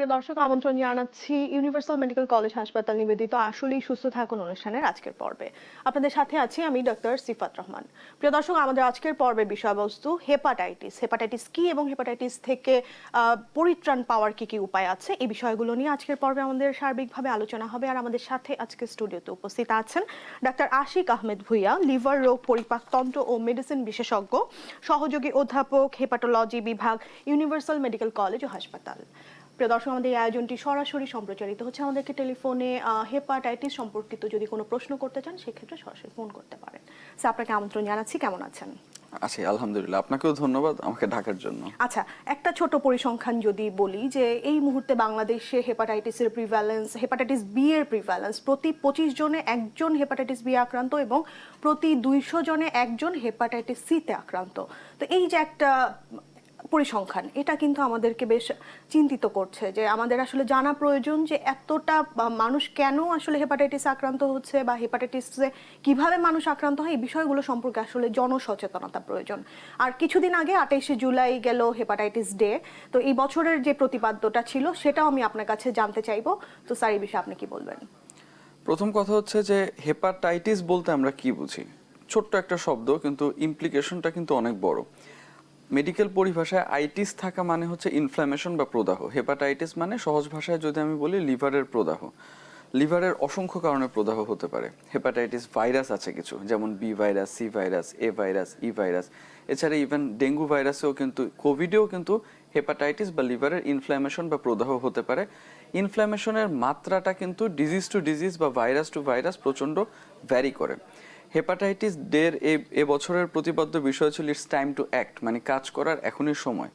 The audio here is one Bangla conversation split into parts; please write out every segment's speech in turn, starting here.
প্রিয় দর্শক, আমন্ত্রণ জানাচ্ছি ইউনিভার্সাল মেডিকেল কলেজ হাসপাতাল নিবেদিত আসলেই সুস্থ থাকুন অনুষ্ঠানের আজকের পর্বে। আপনাদের সাথে আছি আমি ডক্টর সিফাত রহমান। প্রিয় দর্শক, আমাদের আজকের পর্বের বিষয়বস্তু হেপাটাইটিস। হেপাটাইটিস কি এবং হেপাটাইটিস থেকে পরিত্রাণ পাওয়ার কি কি উপায় আছে, এই বিষয়গুলো নিয়ে আজকের পর্বে আমাদের সার্বিকভাবে আলোচনা হবে। আর আমাদের সাথে আজকে স্টুডিওতে উপস্থিত আছেন ডাক্তার আশিক আহমেদ ভুইয়া, লিভার রোগ, পরিপাকতন্ত্র ও মেডিসিন বিশেষজ্ঞ, সহযোগী অধ্যাপক, হেপাটোলজি বিভাগ, ইউনিভার্সাল মেডিকেল কলেজ ও হাসপাতাল। প্রিয় দর্শক, আমাদের এই আয়োজনটি সরাসরি সম্প্রচারিত হচ্ছে। আমাদেরকে টেলিফোনে হেপাটাইটিস সম্পর্কিত যদি কোনো প্রশ্ন করতে চান সেক্ষেত্রে সরাসরি ফোন করতে পারেন। স্যার, আপনাকে আমন্ত্রণ জানাচ্ছি। কেমন আছেন? আছি আলহামদুলিল্লাহ, আপনাকেও ধন্যবাদ আমাকে ঢাকার জন্য। আচ্ছা, একটা ছোট পরিসংখ্যান যদি বলি যে এই মুহূর্তে বাংলাদেশে হেপাটাইটিসের প্রিভ্যালেন্স, হেপাটাইটিস বি এর প্রিভ্যালেন্স প্রতি 25 জনে একজন হেপাটাইটিস বি আক্রান্ত এবং প্রতি 200 জনে একজন হেপাটাইটিস সি তে আক্রান্ত। তো এই যে একটা পরিসংখ্যান, এটা কিন্তু আমাদেরকে বেশ চিন্তিত করছে যে আমাদের আসলে জানা প্রয়োজন যে এতটা মানুষ কেন আসলে হেপাটাইটিস আক্রান্ত হচ্ছে বা হেপাটাইটিসে কিভাবে মানুষ আক্রান্ত হয়, এই বিষয়গুলো সম্পর্কে আসলে জনসচেতনতা প্রয়োজন। আর কিছুদিন আগে 28শে জুলাই গেল হেপাটাইটিস ডে। তো এই বছরের যে প্রতিপাদ্যটা ছিল সেটাও আমি আপনার কাছে জানতে চাইবো। তো স্যার, এই বিষয়ে আপনি কি বলবেন? প্রথম কথা হচ্ছে যে হেপাটাইটিস বলতে আমরা কি বুঝি। ছোট্ট একটা শব্দ, কিন্তু ইমপ্লিকেশনটা কিন্তু অনেক বড়। মেডিকেল পরিভাষায় আইটিস থাকা মানে হচ্ছে ইনফ্ল্যামেশন বা প্রদাহ। হেপাটাইটিস মানে সহজ ভাষায় যদি আমি বলি লিভারের প্রদাহ। লিভারের অসংখ্য কারণে প্রদাহ হতে পারে। হেপাটাইটিস ভাইরাস আছে কিছু, যেমন বি ভাইরাস, সি ভাইরাস, এ ভাইরাস, ই ভাইরাস। এছাড়া ইভেন ডেঙ্গু ভাইরাসেও কিন্তু, কোভিডেও কিন্তু হেপাটাইটিস বা লিভারের ইনফ্ল্যামেশন বা প্রদাহ হতে পারে। ইনফ্ল্যামেশনের মাত্রাটা কিন্তু ডিজিজ টু ডিজিজ বা ভাইরাস টু ভাইরাস প্রচণ্ড ভ্যারি করে। হেপাটাইটিস ডের এ বছরের প্রতিপাদ্য বিষয় ছিল ইটস টাইম টু অ্যাক্ট, মানে কাজ করার এখনই সময়।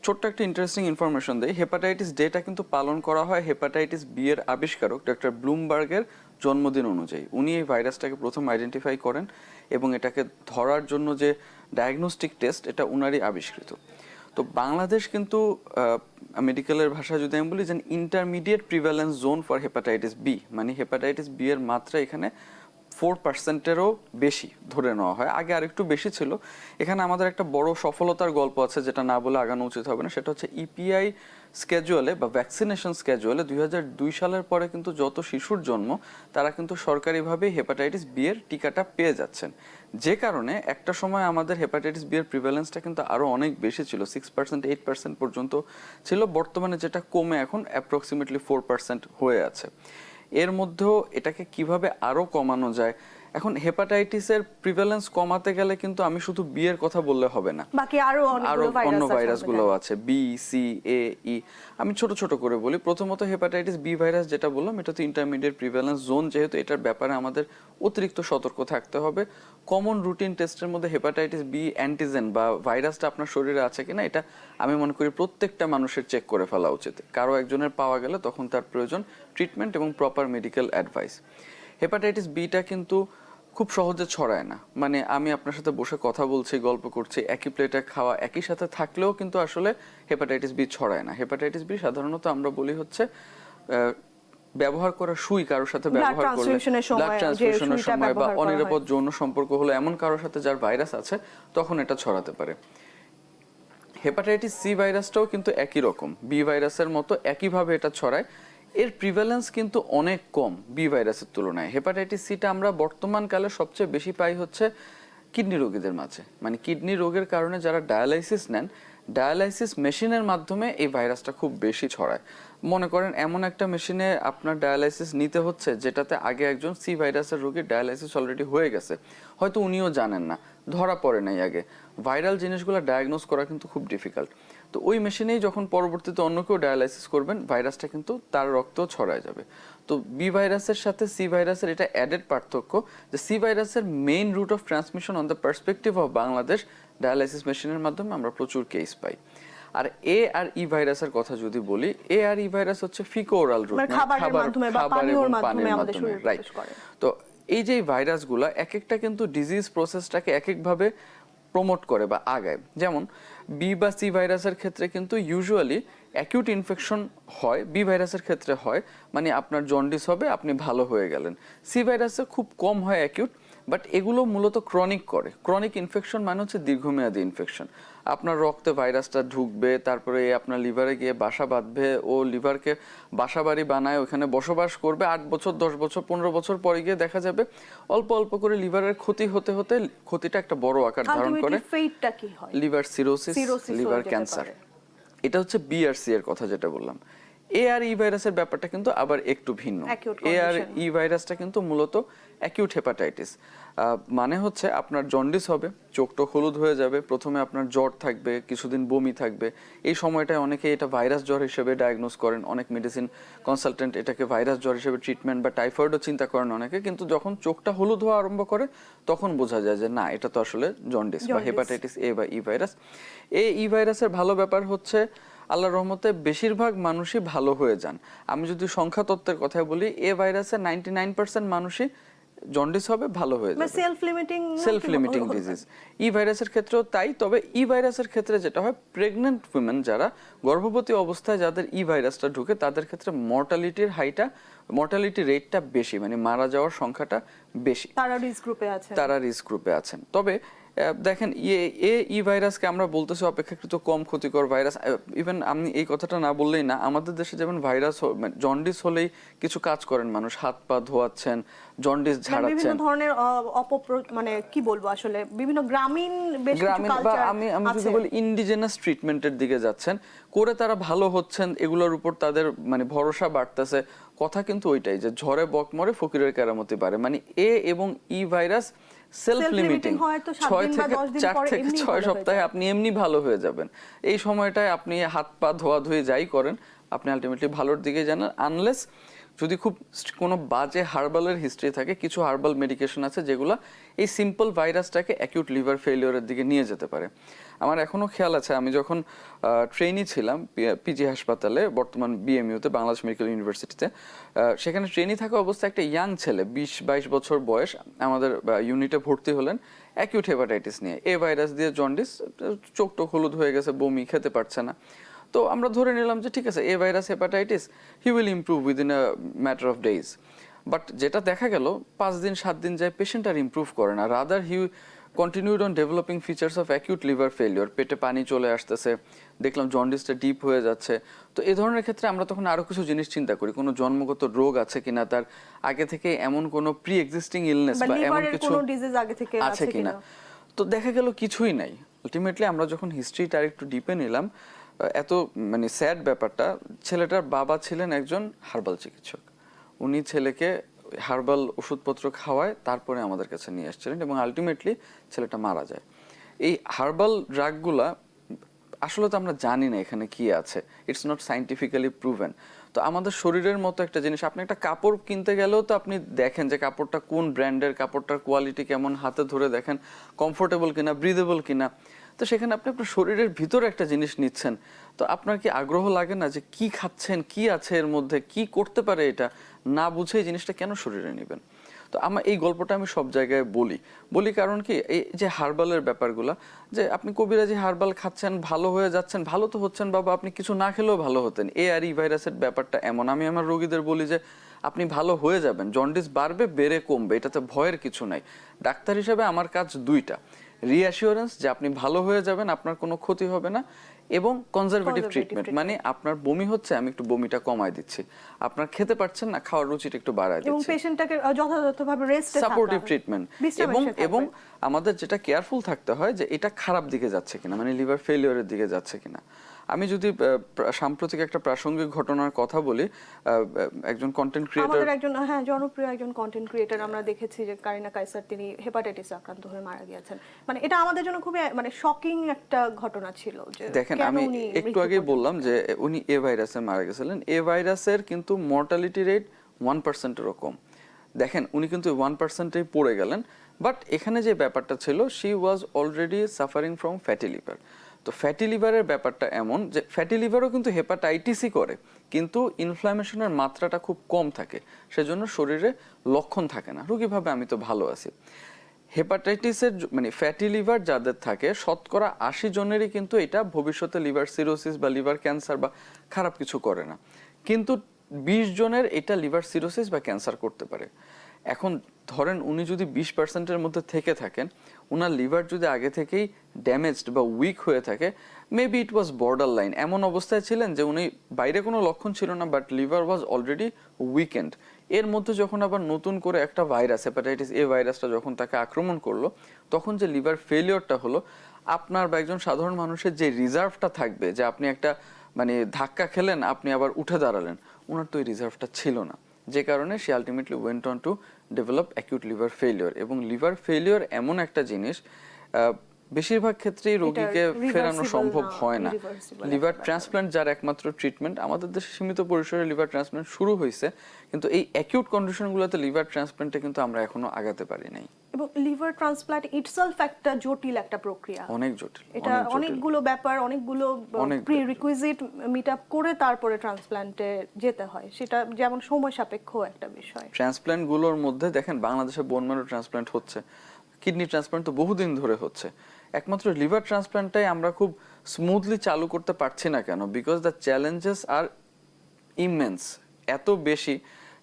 ছোট্ট একটা ইন্টারেস্টিং ইনফরমেশন দেয়, হেপাটাইটিস ডেটা কিন্তু পালন করা হয় হেপাটাইটিস বি এর আবিষ্কারক ডক্টর ব্লুমবার্গের জন্মদিন অনুযায়ী। উনি এই ভাইরাসটাকে প্রথম আইডেন্টিফাই করেন এবং এটাকে ধরার জন্য যে ডায়াগনস্টিক টেস্ট, এটা উনারই আবিষ্কৃত। তো বাংলাদেশ কিন্তু মেডিকেলের ভাষায় যদি আমি বলি যে intermediate prevalence zone for hepatitis B, মানে হেপাটাইটিস বি এর মাত্রা এখানে 4%-এরও বেশি ধরে নেওয়া হয়। আগে আরেকটু বেশি ছিল। এখানে আমাদের একটা বড় সফলতার গল্প আছে, যেটা না বলে আগানো উচিত হবে না। সেটা হচ্ছে ইপিআই স্কেজুয়ালে বা ভ্যাকসিনেশন স্কেজুয়ালে 2002 সালের পরে কিন্তু যত শিশুর জন্ম, তারা কিন্তু সরকারিভাবে হেপাটাইটিস বি এর টিকাটা পেয়ে যাচ্ছেন। যে কারণে একটা সময় আমাদের হেপাটাইটিস বি এর প্রিভ্যালেন্সটা কিন্তু আরও অনেক বেশি ছিল, 6%, 8% পর্যন্ত ছিল। বর্তমানে যেটা কমে এখন অ্যাপ্রক্সিমেটলি 4% হয়ে আছে। এর মধ্যেও এটাকে কিভাবে আরো কমানো যায়, এখন হেপাটাইটিসের প্রিভ্যালেন্স কমাতে গেলে কিন্তু আমি শুধু বি এর কথা বললে হবে না, বাকি আরো অন্য ভাইরাসগুলো আছে, বি, সি, এ, ই। আমি ছোট ছোট করে বলি। প্রথমত হেপাটাইটিস বি ভাইরাস যেটা বললাম, এটা তো ইন্টারমিডিয়েট প্রিভ্যালেন্স জোন, যেহেতু এটার ব্যাপারে আমাদের অতিরিক্ত সতর্ক থাকতে হবে। কমন রুটিন টেস্টের মধ্যে হেপাটাইটিস বি অ্যান্টিজেন বা ভাইরাসটা আপনার শরীরে আছে কিনা, এটা আমি মনে করি প্রত্যেকটা মানুষের চেক করে ফেলা উচিত। কারো একজনের পাওয়া গেলে তখন তার প্রয়োজন ট্রিটমেন্ট এবং proper medical advice. Hepatitis beta কিন্তু খুব সহজে ছড়ায় না, মানে আমি আপনার সাথে বসে কথা বলছি, গল্প করছি, একই প্লেটে খাওয়া একই সাথে থাকলেও কিন্তু আসলে হেপাটাইটিস বি ছড়ায় না। হেপাটাইটিস বি সাধারণত আমরা বলি হচ্ছে ব্যবহার করা সুই কারোর সাথে ব্যবহার করলে, ব্লাড ট্রান্সফিউশনের সময় বা অনিরাপদ যৌন সম্পর্ক হলো এমন কারোর সাথে যার ভাইরাস আছে, তখন এটা ছড়াতে পারে। হেপাটাইটিস সি ভাইরাসটাও কিন্তু একই রকম, বি ভাইরাসের মতো একইভাবে এটা ছড়ায়। এর প্রিভ্যালেন্স কিন্তু অনেক কম বি ভাইরাসের তুলনায়। হেপাটাইটিস সিটা আমরা বর্তমানকালে সবচেয়ে বেশি পাই হচ্ছে কিডনি রোগীদের মাঝে, মানে কিডনি রোগের কারণে যারা ডায়ালাইসিস নেন, ডায়ালাইসিস মেশিনের মাধ্যমে এই ভাইরাসটা খুব বেশি ছড়ায়। মনে করেন এমন একটা মেশিনে আপনার ডায়ালাইসিস নিতে হচ্ছে যেটাতে আগে একজন সি ভাইরাসের রোগীর ডায়ালাইসিস অলরেডি হয়ে গেছে, হয়তো উনিও জানেন না, ধরা পড়ে নাই আগে। ভাইরাল জিনিসগুলো ডায়াগনোজ করা কিন্তু খুব ডিফিকাল্ট। তো ওই মেশিনেই যখন পরবর্তীতে অন্য কেউ ডায়ালাইসিস করবেন, ভাইরাসটা কিন্তু তার রক্তেও ছড়ায় যাবে। তো বি ভাইরাসের সাথে সি ভাইরাসের এটা অ্যাডেড পার্থক্য যে সি ভাইরাসের main root of transmission on the perspective of Bangladesh, dialysis মেশিনের মাধ্যমে আমরা প্রচুর কেস পাই। আর এ আর ই ভাইরাসের কথা যদি বলি, এ আর ই ভাইরাস হচ্ছে ফিকো ওরাল রুট, খাবার এবং পানির মাধ্যমে, রাইট। তো এই যে ভাইরাসগুলো এক একটা কিন্তু ডিজিজ প্রসেসটাকে এক একভাবে প্রমোট করে বা আগায়। যেমন বি বা সি ভাইরাসের ক্ষেত্রে কিন্তু ইউজুয়ালি অ্যাকিউট ইনফেকশন হয়, বি ভাইরাসের ক্ষেত্রে হয়, মানে আপনার জন্ডিস হবে, আপনি ভালো হয়ে গেলেন। সি ভাইরাসে খুব কম হয় অ্যাকিউট, বাট এগুলো মূলত ক্রনিক করে। ক্রনিক ইনফেকশন মানে হচ্ছে দীর্ঘমেয়াদী ইনফেকশন। আপনার রক্তে ভাইরাসটা ঢুকবে, তারপরে আপনার লিভারে গিয়ে বাসা বাঁধবে, ও লিভারকে বাসা বাড়ি বানায় ওখানে বসবাস করবে 8 বছর 10 বছর 15 বছর পরে গিয়ে দেখা যাবে অল্প অল্প করে লিভারের ক্ষতি হতে হতে ক্ষতিটা একটা বড় আকার ধারণ করে। আলটিমেটলি ফেটটা কি হয়? লিভার সিরোসিস, Cirrhosis লিভার হয়ে যেতে ক্যান্সার। পারে। এটা হচ্ছে বিআরসি এর কথা যেটা বললাম। এ আর ই ভাইরাসের ব্যাপারটা কিন্তু আবার একটু ভিন্ন। Acute এ আর condition। ই ভাইরাসটা কিন্তু মূলত অ্যাকিউট হেপাটাইটিস। মানে হচ্ছে আপনার জন্ডিস হবে, চোখটা হলুদ হয়ে যাবে, প্রথমে আপনার জ্বর থাকবে, কিছুদিন বমি থাকবে। এই সময়টায় অনেকে এটা ভাইরাস জ্বর হিসেবে ডায়াগনোজ করেন, অনেক মেডিসিন কনসালটেন্ট এটাকে ভাইরাস জ্বর হিসেবে ট্রিটমেন্ট বা টাইফয়েডও চিন্তা করেন অনেকে, কিন্তু যখন চোখটা হলুদ হওয়া আরম্ভ করে তখন বোঝা যায় যে না, এটা তো আসলে জন্ডিস বা জন্ডিস। হেপাটাইটিস এ বা ই ভাইরাস। ই ভাইরাসের ভালো ব্যাপার হচ্ছে আল্লাহর রহমতে বেশিরভাগ মানুষই ভালো হয়ে যান। আমি যদি সংখ্যা তত্ত্বের কথা বলি, এ ভাইরাসে 99% মানুষই জন্ডিস হবে, ভালো হয়ে যাবে। Self limiting disease. ই ভাইরাসের ক্ষেত্রেও তাই, তবে ই ভাইরাসের ক্ষেত্রে যেটা হয়, প্রেগন্যান্ট উইমেন যারা গর্ভবতী অবস্থায় যাদের ই ভাইরাসটা ঢুকে তাদের ক্ষেত্রে মর্টালিটি রেটটা বেশি, মানে মারা যাওয়ার সংখ্যাটা বেশি। তারা রিস্ক গ্রুপে আছেন। তবে দেখেন, ই ভাইরাসকে আমরা বলতেছি অপেক্ষাকৃত কম ক্ষতিকর ভাইরাস। ইভেন আমি এই কথাটা না বললেই না, আমাদের দেশে যেমন ভাইরাস জন্ডিস হলেই কিছু কাজ করেন মানুষ, হাত পা ধোয়াচ্ছেন, জন্ডিস ঝাড়াচ্ছেন, বিভিন্ন ধরনের মানে কি বলবো, আসলে বিভিন্ন গ্রামীণ বেশ কিছু গ্রামীণ বা কালচার আমি যদি বলি ইন্ডিজেনাস ট্রিটমেন্টের দিকে যাচ্ছেন, করে তারা ভালো হচ্ছেন, এগুলোর উপর তাদের মানে ভরসা বাড়তেছে। কথা কিন্তু ওইটাই যে ঝড়ে বক মরে ফকিরের কেরামতি বাড়ে, মানে এ এবং ই ভাইরাস সেলফ লিমিটিং। 4 থেকে 6 সপ্তাহে আপনি এমনি ভালো হয়ে যাবেন। এই সময়টায় আপনি হাত পা ধোয়াধুয়ি যাই করেন, আপনি আলটিমেটলি ভালোর দিকে যান, আনলেস যদি খুব কোনো বাজে হার্বালের হিস্ট্রি থাকে। কিছু হার্বাল মেডিকেশন আছে যেগুলো এই সিম্পল ভাইরাসটাকে অ্যাকিউট লিভার ফেলিওরের দিকে নিয়ে যেতে পারে। আমার এখনো খেয়াল আছে, আমি যখন ট্রেনি ছিলাম পিজি হাসপাতালে, বর্তমান বিএমইউতে, বাংলাদেশ মেডিকেল ইউনিভার্সিটিতে, সেখানে ট্রেনি থাকা অবস্থায় একটা ইয়াং ছেলে 20-22 বছর বয়স আমাদের ইউনিটে ভর্তি হলেন অ্যাকিউট হেপাটাইটিস নিয়ে। এ ভাইরাস দিয়ে জন্ডিস, চোখ টোক হলুদ হয়ে গেছে, বমি, খেতে পারছে না। তো আমরা ধরে নিলাম যে ঠিক আছে, এ virus hepatitis, he will improve within a matter of days. But যেটা দেখা গেল 5 দিন 7 দিন যায় পেশেন্ট আর ইমপ্রুভ করে না, rather he continued on developing features of acute liver failure. পেটে পানি চলে আসতেছে, দেখলাম জন্ডিসটা ডিপ হয়ে যাচ্ছে। তো এই ধরনের ক্ষেত্রে আমরা তখন আরো কিছু জিনিস চিন্তা করি, কোনো জন্মগত রোগ আছে কিনা, তার আগে থেকে এমন কোনো প্রি এক্সিস্টিং ইলনেস বা এমন কিছু আছে কিনা। তো দেখা গেল কিছুই নাই। আলটিমেটলি আমরা যখন হিস্ট্রিটা একটু ডিপে নিলাম, এত মানে স্যাড ব্যাপারটা, ছেলেটার বাবা ছিলেন একজন হার্বাল চিকিৎসক। উনি ছেলেকে হার্বাল ওষুধপত্র খাওয়ায় তারপরে আমাদের কাছে নিয়ে আসছিলেন, এবং আলটিমেটলি ছেলেটা মারা যায়। এই হার্বাল ড্রাগগুলা আসলে তো আমরা জানি না এখানে কি আছে, ইটস নট সাইন্টিফিক্যালি প্রুভেন। তো আমাদের শরীরের মতো একটা জিনিস, আপনি একটা কাপড় কিনতে গেলেও তো আপনি দেখেন যে কাপড়টা কোন ব্র্যান্ডের, কাপড়টার কোয়ালিটি কেমন, হাতে ধরে দেখেন কমফোর্টেবল কিনা, ব্রিদেবল কিনা। তো সেখানে আপনি আপনার শরীরের ভিতরে একটা জিনিস নিচ্ছেন, তো আপনার কি আগ্রহ লাগে না যে কি খাচ্ছেন, কি আছে এর মধ্যে, কি করতে পারে এটা, না বুঝে এই জিনিসটা কেন শরীরে নেবেন? তো আমার এই গল্পটা আমি সব জায়গায় বলি কারণ কি, এই যে হার্বালের ব্যাপারগুলা, যে আপনি কবিরাজি হার্বাল খাচ্ছেন, ভালো হয়ে যাচ্ছেন, ভালো তো হচ্ছেন বাবা, আপনি কিছু না খেলেও ভালো হতেন। এ আর ই ভাইরাসের ব্যাপারটা এমন, আমি আমার রোগীদের বলি যে আপনি ভালো হয়ে যাবেন, জন্ডিস বাড়বে, বেড়ে কমবে, এটাতে ভয়ের কিছু নাই। ডাক্তার হিসেবে আমার কাজ দুইটা, রিঅ্যাসিওরেন্স যে আপনি ভালো হয়ে যাবেন, আপনার কোনো ক্ষতি হবে না, এবং কনজারভেটিভ ট্রিটমেন্ট, মানে আপনার বমি হচ্ছে, আমি একটু বমিটা কমায় দিচ্ছি, আপনার খেতে পারছেন না, খাওয়ার রুচিটা একটু বাড়ায় দিচ্ছি, এবং পেশেন্টটাকে যথাযথভাবে রেস্টে থাকা, সাপোর্টিভ ট্রিটমেন্ট, এবং আমাদের যেটা কেয়ারফুল থাকতে হয় যে এটা খারাপ দিকে যাচ্ছে কিনা, মানে লিভার ফেলিওরের দিকে যাচ্ছে কিনা। আমি যদি সাম্প্রতিক একটা প্রাসঙ্গিক ঘটনার কথা বলি, একজন কন্টেন্ট ক্রিয়েটর, আমাদের একজন জনপ্রিয় একজন কন্টেন্ট ক্রিয়েটর আমরা দেখেছি যে কারিনা কায়সার, তিনি হেপাটাইটিস আক্রান্ত হয়ে মারা গিয়েছেন। মানে এটা আমাদের জন্য খুবই মানে শকিং একটা ঘটনা ছিল। যে দেখেন, আমি একটু আগে বললাম যে উনি এ ভাইরাসে মারা গেছিলেন। এ ভাইরাসের কিন্তু মর্টালিটি রেট 1% এরও কম। দেখেন, উনি কিন্তু 1%এই পড়ে গেলেন, বাট এখানে যে ব্যাপারটা ছিল, she was already suffering from fatty liver. তো ফ্যাটি লিভারের ব্যাপারটা এমন যে ফ্যাটি লিভারও কিন্তু হেপাটাইটিসই করে, কিন্তু ইনফ্লামেশনের মাত্রাটা খুব কম থাকে, সেজন্য শরীরে লক্ষণ থাকে না, রোগী ভাবে আমি তো ভালো আছি। হেপাটাইটিসের মানে ফ্যাটি লিভার যাদের থাকে, শতকরা 80 জনেরই কিন্তু এটা ভবিষ্যতে লিভার সিরোসিস বা লিভার ক্যান্সার বা খারাপ কিছু করে না, কিন্তু 20 জনের এটা লিভার সিরোসিস বা ক্যান্সার করতে পারে। এখন ধরেন উনি যদি 20%-এর মধ্যে থেকে থাকেন, ওনার লিভার যদি আগে থেকেই ড্যামেজড বা উইক হয়ে থাকে, maybe it was border line, এমন অবস্থায় ছিলেন যে উনি বাইরে কোনো লক্ষণ ছিল না, but liver was already weekend. এর মধ্যে যখন আবার নতুন করে একটা ভাইরাস, হেপাটাইটিস এ ভাইরাসটা যখন তাকে আক্রমণ করলো, তখন যে লিভার ফেলিওরটা হলো, আপনার বা একজন সাধারণ মানুষের যে রিজার্ভটা থাকবে, যে আপনি একটা মানে ধাক্কা খেলেন আপনি আবার উঠে দাঁড়ালেন, ওনার তো এই রিজার্ভটা ছিল না, যে কারণে সে ultimately went on to develop acute liver failure. এবং লিভার ফেলিওর এমন একটা জিনিস, বেশিরভাগ ক্ষেত্রেই রোগীকে ফেরানো সম্ভব হয় না। লিভার ট্রান্সপ্লান্ট যার একমাত্র ট্রিটমেন্ট, আমাদের দেশে সীমিত পরিসরে লিভার ট্রান্সপ্লান্ট শুরু হয়েছে, কিন্তু এই অ্যাকিউট কন্ডিশনগুলোতে লিভার ট্রান্সপ্লান্টে কিন্তু আমরা এখনো আগাতে পারি নাই। এবং লিভার ট্রান্সপ্লান্ট ইটসেলফ একটা জটিল একটা প্রক্রিয়া, অনেক জটিল, এটা অনেকগুলো ব্যাপার, অনেকগুলো প্রি রিকুইজিট মিট আপ করে তারপরে ট্রান্সপ্লান্টে যেতে হয়, সেটা যেমন সময় সাপেক্ষ একটা বিষয়। ট্রান্সপ্লান্ট গুলোর মধ্যে দেখেন বাংলাদেশে বোন ম্যারো ট্রান্সপ্লান্ট হচ্ছে, কিডনি ট্রান্সপ্লান্ট তো বহুদিন ধরে হচ্ছে, একমাত্র লিভার ট্রান্সপ্লান্টটাই আমরা খুব স্মুথলি চালু করতে পারছি না কেন? Because the challenges are immense, এত বেশি,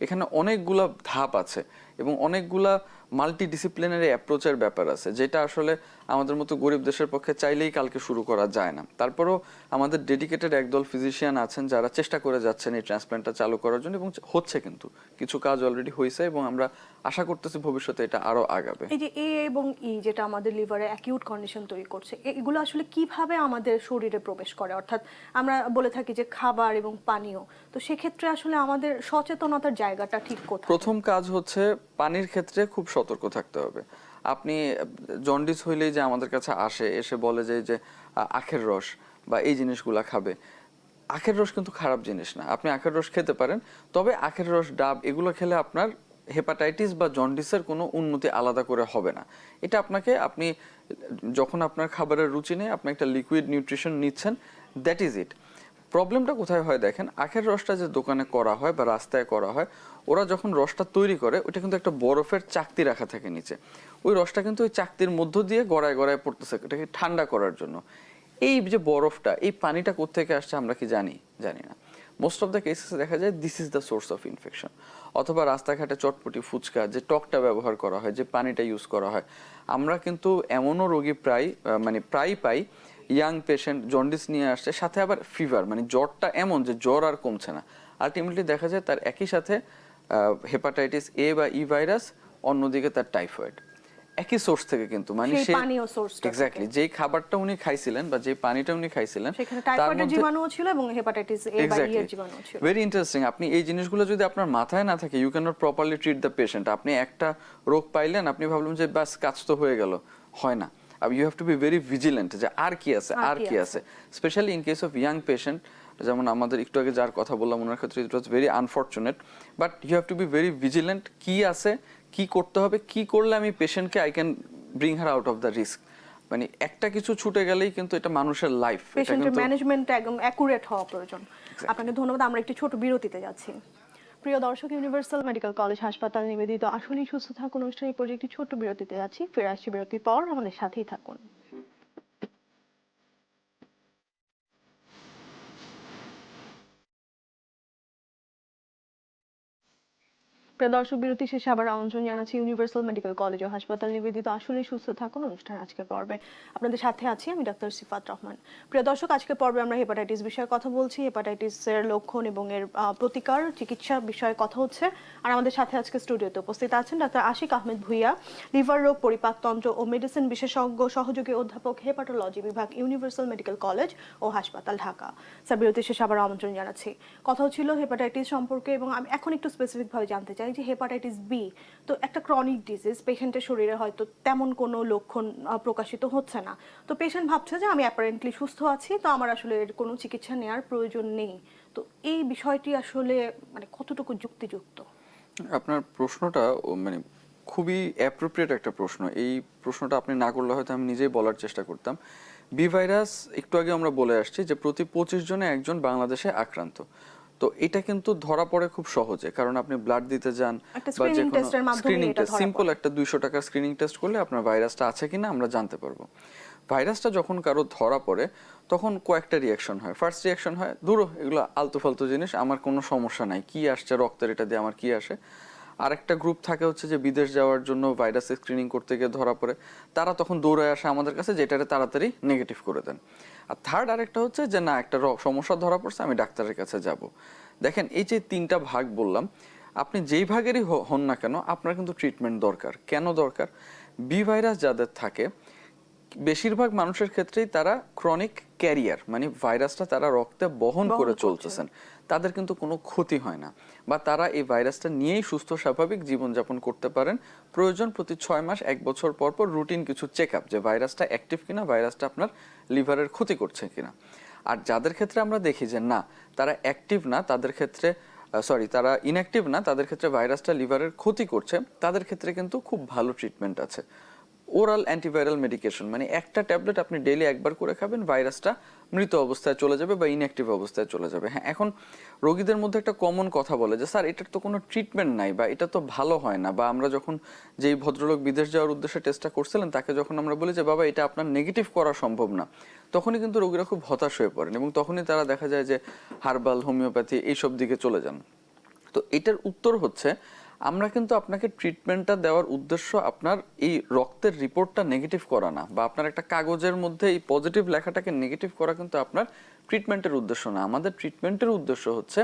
এখানে অনেকগুলা ধাপ আছে এবং অনেকগুলা মাল্টি ডিসিপ্লিনারি অ্যাপ্রোচের ব্যাপার আছে, যেটা আসলে আমাদের মতো গরিব দেশের পক্ষে চাইলেই কালকে শুরু করা যায় না। তারপরেও আমাদের ডেডিকেটেড একদল ফিজিশিয়ান আছেন যারা চেষ্টা করে যাচ্ছেন এই ট্রান্সপ্ল্যান্টটা চালু করার জন্য, এবং হচ্ছে, কিন্তু কিছু কাজ অলরেডি হয়েছে এবং আমরা আশা করতেছি ভবিষ্যতে এটা আরো আগাবে। এই যে এ এবং ই যেটা আমাদের লিভারে অ্যাকিউট কন্ডিশন তৈরি করছে, এগুলো আসলে কিভাবে আমাদের শরীরে প্রবেশ করে? অর্থাৎ আমরা বলে থাকি যে খাবার এবং পানীয়, তো সেক্ষেত্রে আসলে আমাদের সচেতনতার জায়গাটা ঠিক কোথায়? প্রথম কাজ হচ্ছে পানির ক্ষেত্রে খুব সতর্ক থাকতে হবে। আপনি জন্ডিস হইলেই যে আমাদের কাছে এসে বলে যে আখের রস বা এই জিনিসগুলা খাবে, আখের রস কিন্তু খারাপ জিনিস না, আপনি আখের রস খেতে পারেন, তবে আখের রস, ডাব এগুলো খেলে আপনার হেপাটাইটিস বা জন্ডিসের কোনো উন্নতি আলাদা করে হবে না। এটা আপনি যখন আপনার খাবারের রুচি নেই, আপনি একটা লিকুইড নিউট্রিশন নিচ্ছেন, দ্যাট ইজ ইট। প্রবলেমটা কোথায় হয় দেখেন, আখের রসটা যে দোকানে করা হয় বা রাস্তায় করা হয়, ওরা যখন রসটা তৈরি করে ওইটা কিন্তু একটা বরফের চাকতি রাখা থাকে নিচে, ওই রসটা কিন্তু ওই চাকতির মধ্য দিয়ে গড়ায় গড়ায় পড়তেছে এটাকে ঠান্ডা করার জন্য। এই যে বরফটা, এই পানিটা কোত্থেকে আসছে আমরা কি জানি না। মোস্ট অফ দ্য কেসেস দেখা যায় this is the source of infection. অথবা রাস্তাঘাটে চটপটি, ফুচকা, যে টকটা ব্যবহার করা হয়, যে পানিটা ইউজ করা হয়, আমরা কিন্তু এমনও রোগী প্রায় পাই, ইয়াং পেশেন্ট জন্ডিস নিয়ে আসছে, সাথে আবার ফিভার, মানে জ্বরটা এমন যে জ্বর আর কমছে না, আলটিমেটলি দেখা যায় তার একই সাথে হেপাটাইটিস এ বা ই ভাইরাস, অন্যদিকে তার টাইফয়েড, একই সোর্স থেকে কিন্তু, মানে সেই সে পানীয় সোর্সটা এক্স্যাক্টলি যেই খাবারটা উনি খাইছিলেন বা যে পানিটা উনি খাইছিলেন, সেখানে টাইফয়েডের জীবাণুও ছিল এবং হেপাটাইটিস এ বা ই এর জীবাণুও ছিল। Very interesting. আপনি এই জিনিসগুলো যদি আপনার মাথায় না থাকে, you can not properly treat the patient. আপনি একটা রোগ পাইলেন, আপনি ভাবলেন যে বাস কাজ তো হয়ে গেল, হয় না। You have to be very vigilant যে আর কি আছে, specially in case of young patient, যেমন আমাদের একটু আগে যার কথা বললাম ওনার ক্ষেত্রে it was very unfortunate, but you have to be very vigilant, কি আছে, কি করতে হবে, কি করলে আমি পেশেন্টকে I can bring her out of the risk. মানে একটা কিছু ছুটে গেলেই কিন্তু এটা মানুষের লাইফ, পেশেন্টের ম্যানেজমেন্টটা একদম অ্যাকুরেট হওয়া প্রয়োজন। আপনাকে ধন্যবাদ। আমরা একটি ছোট বিরতিতে যাচ্ছি। প্রিয় দর্শক, ইউনিভার্সাল মেডিকেল কলেজ হাসপাতাল নিবেদিত আসলেই সুস্থ থাকুন অনুষ্ঠানে পর্যায়ে একটি ছোট বিরতিতে যাচ্ছি। ফিরে আসছি বিরতির পর, আমাদের সাথেই থাকুন। প্রিয় দর্শক, বিরতি শেষে আবার আমন্ত্রণ জানাচ্ছি ইউনিভার্সাল মেডিকেল কলেজ ও হাসপাতাল নিবেদিত আসলেই সুস্থ থাকুন অনুষ্ঠান আজকের পর্বে। আপনাদের সাথে আছি আমি ডাক্তার সিফাত রহমান। প্রিয় দর্শক, আজকের পর্বে আমরা হেপাটাইটিস বিষয়ে কথা বলছি, হেপাটাইটিসের লক্ষণ এবং এর প্রতিকার, চিকিৎসা বিষয়ে কথা হচ্ছে। আর আমাদের সাথে আজকে স্টুডিওতে উপস্থিত আছেন ডাক্তার আশিক আহমেদ ভুইয়া, লিভার রোগ, পরিপাকতন্ত্র ও মেডিসিন বিশেষজ্ঞ, সহযোগী অধ্যাপক, হেপাটোলজি বিভাগ, ইউনিভার্সাল মেডিকেল কলেজ ও হাসপাতাল, ঢাকা। স্যার, বিরতি শেষে আবার আমন্ত্রণ জানাচ্ছি। কথা হচ্ছিল হেপাটাইটিস সম্পর্কে এবং আমি এখন একটু স্পেসিফিকভাবে জানতে চাই যে হেপাটাইটিস বি তো একটা ক্রনিক ডিজিজ, পেশেন্টের শরীরে হয়তো তেমন কোনো লক্ষণ প্রকাশিত হচ্ছে না, তো পেশেন্ট ভাবছে যে আমি অ্যাপারেন্টলি সুস্থ আছি, তো আমার আসলে এর কোনো চিকিৎসা নেওয়ার প্রয়োজন নেই। তো এই বিষয়টি আসলে মানে কতটুকু যুক্তিযুক্ত? আপনার প্রশ্নটা মানে খুবই অ্যাপ্রোপ্রিয়েট একটা প্রশ্ন। এই প্রশ্নটা আপনি না করলে হয়তো আমি নিজেই বলার চেষ্টা করতাম। বি ভাইরাস একটু আগে আমরা বলে আসছি যে প্রতি 25 জনে একজন বাংলাদেশে আক্রান্ত। তো এটা কিন্তু ধরা পড়ে খুব সহজে, কারণ আপনি ব্লাড দিতে যান বা যে কোনো স্ক্রিনিং টেস্ট, সিম্পল একটা 200 টাকার স্ক্রিনিং টেস্ট করলে আপনার ভাইরাসটা আছে কিনা আমরা জানতে পারবো। ভাইরাসটা যখন কারো ধরা পড়ে তখন কয়েকটা রিয়াকশন হয়। ফার্স্ট রিয়াকশন হয়, দূর এগুলো আলতু ফালতু জিনিস, আমার কোনো সমস্যা নাই, কি আসছে রক্তের এটা দিয়ে আমার কি আসে। আরেকটা গ্রুপ থাকে হচ্ছে যে বিদেশ যাওয়ার জন্য ভাইরাস স্ক্রিনিং করতে গিয়ে ধরা পড়ে, তারা তখন দৌড়ায় আসে আমাদের কাছে যেটারে তাড়াতাড়ি নেগেটিভ করে দেন। আর থার্ড আরেকটা হচ্ছে যে না একটা সমস্যা ধরা পড়ছে, আমি ডাক্তারের কাছে যাব। দেখেন এই যে তিনটা ভাগ বললাম, আপনি যেই ভাগেরই হন না কেন আপনার কিন্তু ট্রিটমেন্ট দরকার। কেন দরকার? বি ভাইরাস যাদের থাকে বেশিরভাগ মানুষের ক্ষেত্রেই তারা ক্রনিক ক্যারিয়ার, মানে ভাইরাসটা তারা রক্তে বহন করে চলতেছেন, তাদের কিন্তু কোনো ক্ষতি হয় না, বা তারা এই ভাইরাসটা নিয়েই সুস্থ স্বাভাবিক জীবনযাপন করতে পারেন। প্রয়োজন প্রতি 6 মাস 1 বছর পর পর রুটিন কিছু চেক আপ, যে ভাইরাসটা অ্যাক্টিভ কিনা, ভাইরাসটা আপনার লিভারের ক্ষতি করছে কিনা। আর যাদের ক্ষেত্রে আমরা দেখি যে না তারা অ্যাক্টিভ না, তাদের ক্ষেত্রে তারা ইনঅ্যাক্টিভ না, তাদের ক্ষেত্রে ভাইরাসটা লিভারের ক্ষতি করছে, তাদের ক্ষেত্রে কিন্তু খুব ভালো ট্রিটমেন্ট আছে। ওরাল অ্যান্টিভাইরাল মেডিকেশন, মানে একটা ট্যাবলেট আপনি ডেইলি একবার করে খাবেন, ভাইরাসটা মৃত অবস্থায় চলে যাবে বা ইনঅ্যাক্টিভ অবস্থায় চলে যাবে। হ্যাঁ, এখন রোগীদের মধ্যে একটা কমন কথা বলে যে স্যার এটার তো কোনো ট্রিটমেন্ট নাই, বা এটা তো ভালো হয় না, বা আমরা যখন যেই ভদ্রলোক বিদেশ যাওয়ার উদ্দেশ্যে টেস্টটা করছিলেন তাকে যখন আমরা বলি যে বাবা এটা আপনার নেগেটিভ করা সম্ভব না, তখনই কিন্তু রোগীরা খুব হতাশ হয়ে পড়েন এবং তখনই তারা দেখা যায় যে হার্বাল, হোমিওপ্যাথি এইসব দিকে চলে যান। তো এটার উত্তর হচ্ছে আমরা কিন্তু আপনাকে ট্রিটমেন্টটা দেওয়ার উদ্দেশ্য আপনার এই রক্তের রিপোর্টটা নেগেটিভ করা না, বা আপনার একটা কাগজের মধ্যে এই পজিটিভ লেখাটাকে নেগেটিভ করা কিন্তু আপনার ট্রিটমেন্টের উদ্দেশ্য না। আমাদের ট্রিটমেন্টের উদ্দেশ্য হচ্ছে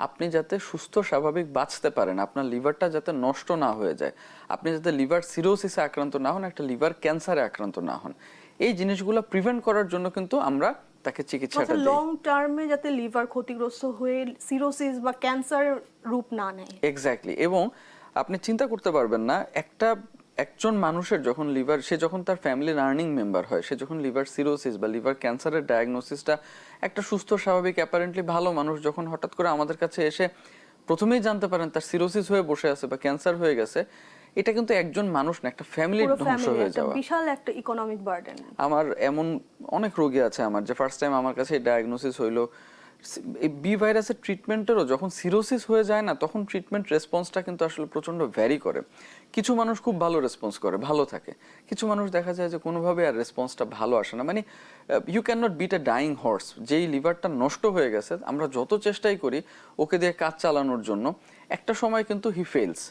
আপনি যাতে সুস্থ স্বাভাবিক বাঁচতে পারেন, আপনার লিভারটা যাতে নষ্ট না হয়ে যায়, আপনি যাতে লিভার সিরোসিসে আক্রান্ত না হন, একটা লিভার ক্যান্সারে আক্রান্ত না হন। এই জিনিসগুলো প্রিভেন্ট করার জন্য কিন্তু আমরা তাকে চিকিৎসাটা দিই। লং টার্মে যাতে লিভার ক্ষতিগ্রস্ত হয়ে সিরোসিস বা ক্যান্সার রূপ না নেয়। এক্স্যাক্টলি। এবং আপনি চিন্তা করতে পারবেন না একজন মানুষের যখন লিভার, সে যখন তার ফ্যামিলির আর্নিং মেম্বার হয়, সে যখন লিভার সিরোসিস বা লিভার ক্যান্সারের ডায়াগনোসিসটা, একটা সুস্থ স্বাভাবিক অ্যাপারেন্টলি ভালো মানুষ যখন হঠাৎ করে আমাদের কাছে এসে প্রথমেই জানতে পারেন তার সিরোসিস হয়ে বসে আছে বা ক্যান্সার হয়ে গেছে, এটা কিন্তু একজন মানুষ না, একটা ফ্যামিলির ধ্বংস হয়ে যাওয়া, বিশাল একটা ইকোনমিক বার্ডেন। আমার এমন অনেক রোগী আছে আমার যে ফার্স্ট টাইম আমার কাছে ডায়াগনোসিস হইলো, এই বি ভাইরাসের ট্রিটমেন্টেরও যখন সিরোসিস হয়ে যায় না, তখন ট্রিটমেন্ট রেসপন্সটা কিন্তু আসলে প্রচন্ড ভ্যারি করে। কিছু মানুষ খুব ভালো রেসপন্স করে, ভালো থাকে, কিছু মানুষ দেখা যায় যে কোনোভাবে আর রেসপন্সটা ভালো আসে না। মানে you can not beat a dying horse. যেই লিভারটা নষ্ট হয়ে গেছে, আমরা যত চেষ্টাই করি ওকে দিয়ে কাজ চালানোর জন্য, একটা সময় কিন্তু হি ফেলস,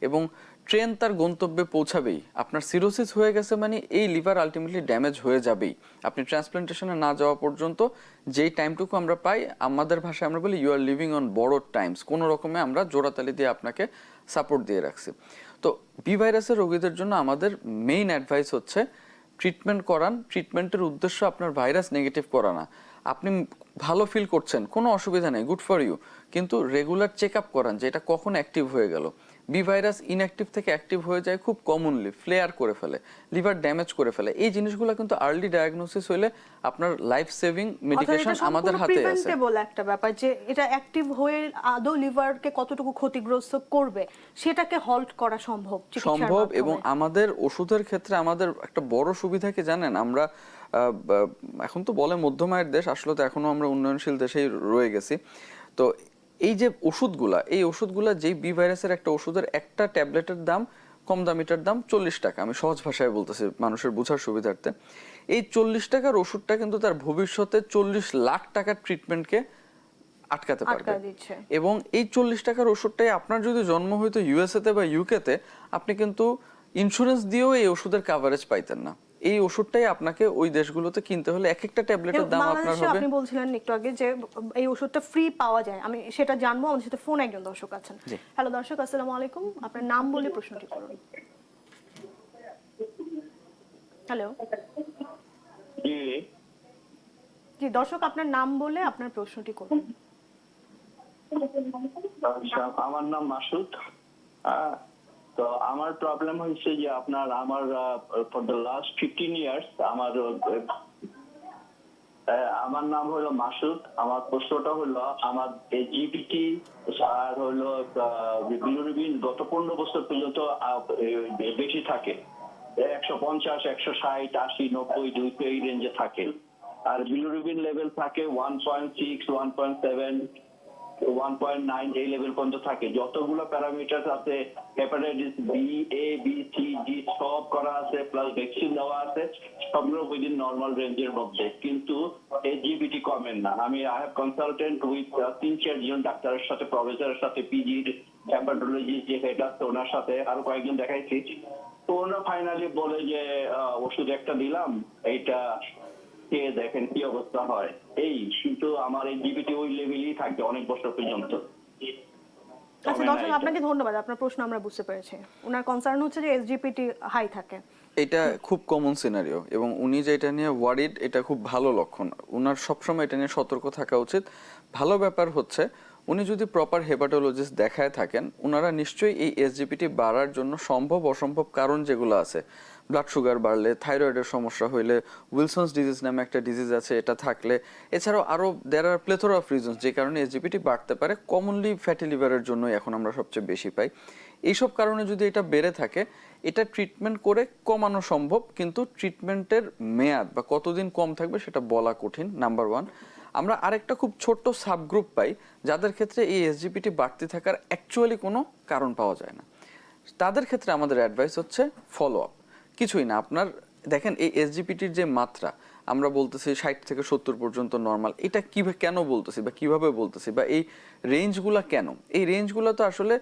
এবং ট্রেন তার গন্তব্যে পৌঁছাবেই। আপনার সিরোসিস হয়ে গেছে মানে এই লিভার আলটিমেটলি ড্যামেজ হয়ে যাবেই। আপনি ট্রান্সপ্লান্টেশনে না যাওয়া পর্যন্ত যেই টাইমটুকু আমরা পাই, আমাদের ভাষায় আমরা বলি you are living on borrowed times, কোনো রকমে আমরা জোড়াতালি দিয়ে আপনাকে সাপোর্ট দিয়ে রাখছি। তো বি ভাইরাসের রোগীদের জন্য আমাদের মেইন অ্যাডভাইস হচ্ছে ট্রিটমেন্ট করান। ট্রিটমেন্টের উদ্দেশ্য আপনার ভাইরাস নেগেটিভ করা না। আপনি ভালো ফিল করছেন, কোনো অসুবিধা নেই, গুড ফর ইউ, কিন্তু রেগুলার চেক আপ করান যে এটা কখন অ্যাক্টিভ হয়ে গেল। বি ভাইরাস ইনঅ্যাক্টিভ থেকে অ্যাক্টিভ হয়ে যায় খুব কমনলি, ফ্লেয়ার করে ফেলে, লিভার ড্যামেজ করে ফেলে। এই জিনিসগুলো কিন্তু আর্লি ডায়াগনোসিস হইলে আপনার লাইফ সেভিং মেডিকেশন আমাদের হাতে আছে। একটা ব্যাপার যে এটা অ্যাক্টিভ হয়ে আদৌ লিভারকে কতটুকু ক্ষতিগ্রস্ত করবে সেটাকে হল্ট করা সম্ভব। এবং আমাদের ওষুধের ক্ষেত্রে আমাদের একটা বড় সুবিধা কি জানেন, আমরা এখন তো বলে মধ্যম আয়ের দেশ, আসলে তো এখনো আমরা উন্নয়নশীল দেশেই রয়ে গেছি। তো এই যে এই ওষুধগুলা যেই বি ভাইরাসের একটা ওষুধের একটা ট্যাবলেটের দাম, কম দামিটার দাম 40 টাকা, আমি সহজ ভাষায় বলতেছি মানুষের বোঝার সুবিধার্থে। এই 40 টাকার ওষুধটা কিন্তু তার ভবিষ্যতে 40 লাখ টাকার ট্রিটমেন্টকে আটকাতে পারবে। এবং এই 40 টাকার ওষুধটাই আপনার যদি জন্ম হইতো ইউএসএ তে বা ইউকে তে, আপনি কিন্তু ইন্স্যুরেন্স দিয়েও এই ওষুধের কভারেজ পাইতেন না। এই ওষুধটাই আপনাকে ওই দেশগুলোতে কিনতে হলে এক একটা ট্যাবলেটের দাম আপনার হবে। আপনি বলছিলেন একটু আগে যে এই ওষুধটা ফ্রি পাওয়া যায়, আমি সেটা জানবো। আমাদের সাথে ফোন একজন দর্শক আছেন। হ্যালো দর্শক, আসসালামু আলাইকুম, আপনার নাম বলে প্রশ্নটি করুন। হ্যালো জি দর্শক, আপনার নাম বলে আপনার প্রশ্নটি করুন। আমার নাম মাসুদ। তো আমার প্রবলেম হচ্ছে যে আমার ফর দ্য লাস্ট 15 ইয়ার্স আমার নাম হলো মাসুদ। আমার প্রশ্নটা হলো আমার জিবিটি আর হলো বিলিরুবিন গত 15 বছর পর্যন্ত বেশি থাকে, 150, 160, 80, 90, 200 এই রেঞ্জে থাকে। আর বিলিরুবিন লেভেল থাকে 1.6, 1.7, 1.9 এই লেভেল পর্যন্ত থাকে। যতগুলো প্যারামিটার আছে, হেপাটাইটিস বি, এ, বি, সি, ডি সব করা আছে, প্লাস ভ্যাকসিন দেওয়া আছে, সবগুলো উইদিন নরমাল রেঞ্জের মধ্যে, কিন্তু এজিবিটি কমেন না। আমি আই হ্যাভ কনসালটেন্ট উইথ 3-4 জন ডাক্তারের সাথে, প্রফেসরের সাথে, পিজির হ্যাপাটোলজি যে হেড আছে ওনার সাথে আরো কয়েকজন দেখাইছি। তো ওনারা ফাইনালি বলে যে ওষুধ একটা দিলাম, এইটা খেয়ে দেখেন কি অবস্থা হয়। এই কিন্তু আমার এই জিবিটি ওই লেভেলই থাকে অনেক বছর পর্যন্ত। আচ্ছা কমে না দর্শক, এটা। আপনাকে ধন্যবাদ, আপনার প্রশ্ন আমরা বুঝতে পেরেছি। ওনার কনসার্ন হচ্ছে যে এসজিপিটি হাই থাকে। এটা খুব কমন সিনারিও এবং উনি যে এটা নিয়ে ওয়ারিড, এটা খুব ভালো লক্ষণ। উনার সবসময় এটা নিয়ে সতর্ক থাকা উচিত। ভালো ব্যাপার হচ্ছে উনি যদি প্রপার হেপাটোলজিস্ট দেখায় থাকেন, ওনারা নিশ্চয়ই এই এসজিপিটি বাড়ার জন্য সম্ভব অসম্ভব কারণ যেগুলো আছে, ব্লাড সুগার বাড়লে, থাইরয়েডের সমস্যা হইলে, উইলসনস ডিজিজ নামে একটা ডিজিজ আছে এটা থাকলে, এছাড়াও আরও দেয়ার আর প্লেথোরা অফ রিজনস যে কারণে এসজিপিটি বাড়তে পারে। কমনলি ফ্যাটি লিভারের জন্যই এখন আমরা সবচেয়ে বেশি পাই। এইসব কারণে যদি এটা বেড়ে থাকে, এটা ট্রিটমেন্ট করে কমানো সম্ভব, কিন্তু ট্রিটমেন্টের মেয়াদ বা কতদিন কম থাকবে সেটা বলা কঠিন, নাম্বার ওয়ান। আমরা আরেকটা খুব ছোট্ট সাবগ্রুপ পাই যাদের ক্ষেত্রে এই এসজিপিটি বাড়তি থাকার অ্যাকচুয়ালি কোনো কারণ পাওয়া যায় না। তাদের ক্ষেত্রে আমাদের অ্যাডভাইস হচ্ছে ফলো আপ। কিছুই না, আপনার দেখেন এই এসজিপিটির যে মাত্রা আমরা বলতেছি 60 থেকে 70 পর্যন্ত নর্মাল, এটা কেন বলতেছি বা কিভাবে বলতেছি বা এই রেঞ্জগুলা কেন? এই রেঞ্জগুলো তো আসলে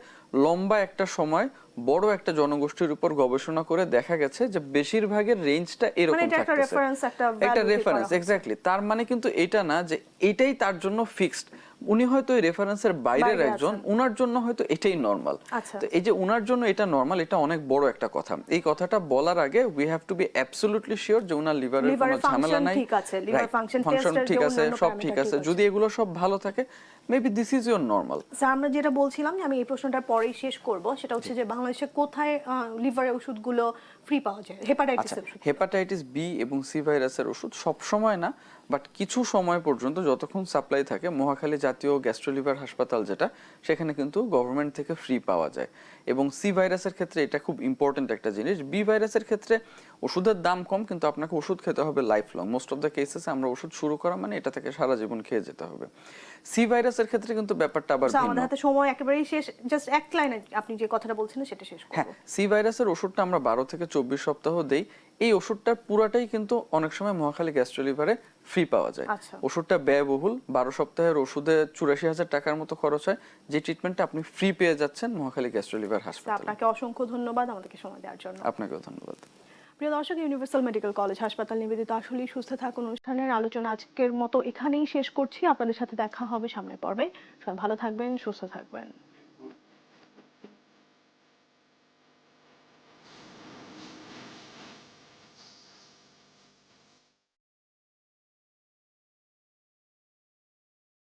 লম্বা একটা সময় বড় একটা জনগোষ্ঠীর উপর গবেষণা করে দেখা গেছে যে বেশিরভাগের রেঞ্জটা মানে এরকম এটা একটা থাকতেছে। রেফারেন্স, একটা একটা ভ্যালু রেফারেন্স, এক্স্যাক্টলি। তার মানে কিন্তু এটা না যে এটাই তার জন্য ফিক্সড। উনি হয়তো এই রেফারেন্সের বাইরের বাইরে একজন, আছেন। উনার জন্য হয়তো এটাই নর্মাল। আচ্ছা। তো এই যে উনার জন্য এটা নর্মাল, এটা অনেক বড় একটা কথা। এই কথাটা বলার আগে we have to B absolutely sure যে উনার লিভারের কোনো ঝামেলা নাই, ঠিক আছে, লিভার ফাংশন ফাংশন টেস্টের ঠিক যে আছে, অন্যান্য সব ঠিক আছে। যদি এগুলো সব ভালো থাকে, maybe this is your normal. Sir, আমরা যেটা বলছিলাম যে আমি এই প্রশ্নটার পরেই শেষ করব, সেটা হচ্ছে যে বাংলাদেশে কোথায় লিভারের ওষুধগুলো ফ্রি পাওয়া যায়, আচ্ছা, হেপাটাইটিসের ওষুধ? হেপাটাইটিস বি এবং সি ভাইরাসের ওষুধ সব সময় না, বাট কিছু সময় পর্যন্ত যতক্ষণ সাপ্লাই থাকে, মহাখালী জাতীয় গ্যাস্ট্রোলিভার হাসপাতাল যেটা, সেখানে কিন্তু গভর্নমেন্ট থেকে ফ্রি পাওয়া যায়। এবং সি ভাইরাসের ক্ষেত্রে এটা খুব ইম্পর্টেন্ট একটা জিনিস। বি ভাইরাসের ক্ষেত্রে ওষুধের দাম কম, কিন্তু আপনাকে ওষুধ খেতে হবে life long. Most of the কেসেসে আমরা ওষুধ শুরু করা মানে এটা থেকে সারা জীবন খেয়ে যেতে হবে। সি ভাইরাসের ক্ষেত্রে কিন্তু ব্যাপারটা আবার স্যার, ভিন্ন। আমাদের হাতে সময় একেবারেই শেষ, জাস্ট এক লাইনে আপনি যে কথাটা বলছেন সেটা শেষ করব। হ্যাঁ, সি ভাইরাসের ওষুধটা আমরা 12 থেকে 24 সপ্তাহ দেই। এই ওষুধটার পুরাটাই কিন্তু অনেক সময় মহাখালী গ্যাস্ট্রোলিভারে ফ্রি পাওয়া যায়। আচ্ছা। ওষুধটা ব্যয়বহুল, 12 সপ্তাহের ওষুধে 84,000 টাকার মতো খরচ হয়, যে ট্রিটমেন্টটা আপনি ফ্রি পেয়ে যাচ্ছেন মহাখালী গ্যাস্ট্রোলিভার স্যার, হাসপাতালে। আপনাকে অসংখ্য ধন্যবাদ আমাদেরকে সময় দেওয়ার জন্য। আপনাকেও ধন্যবাদ। প্রিয় দর্শক, ইউনিভার্সাল মেডিকেল কলেজ হাসপাতাল নিবেদিত আসলেই সুস্থ থাকুন অনুষ্ঠানের আলোচনা আজকের মতো এখানেই শেষ করছি। আপনাদের সাথে দেখা হবে সামনের পর্বে। সবাই ভালো থাকবেন, সুস্থ থাকবেন।